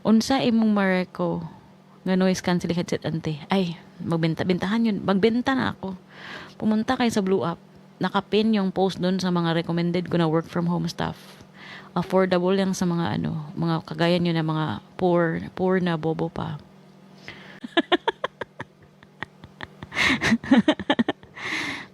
Unsa imong mareko nga noise cancelling headset ante? Ay, magbenta-bentahan yun. Magbenta na ako. Pumunta kayo sa Blue App. Nakapin yung post doon sa mga recommended ko na work from home stuff. Affordable lang sa mga mga kagaya nyo na mga poor na bobo pa.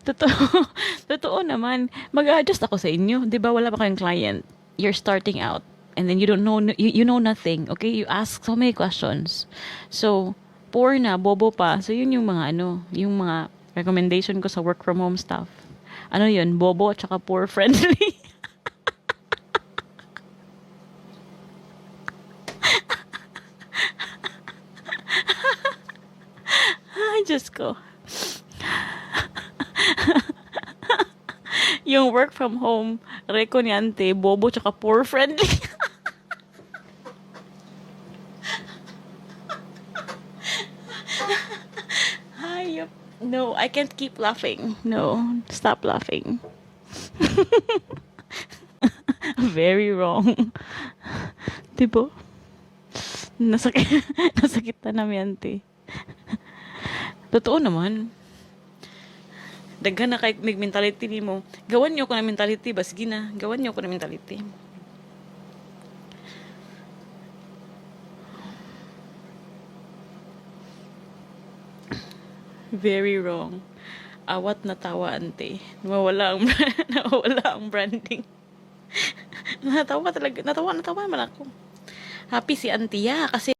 Totoo, totoo naman. Mag-adjust ako sa inyo. 'Di ba wala pa kayong client? You're starting out and then you don't know you know nothing. Okay? You ask so many questions. So, poor na, bobo pa. So, yun yung mga yung mga recommendation ko sa work from home stuff. Ano yun? Bobo at saka poor friendly. Ay, Diyos ko. Yung work from home, reko ni ante, bobo tsaka poor friendly. Hayop. No, I can't keep laughing. No, stop laughing. Very wrong. Diba? Nasakit, nasakit na namin ante. Totoo naman. Daghan na kay may mentality nimo. Gawan niyo ko na mentality, bas gina. Gawan niyo ko na mentality. Very wrong. Awat na tawa ante. Nawawala ang nawawala ang branding. Natawa talaga. Natawa man ako. Happy si Auntie kasi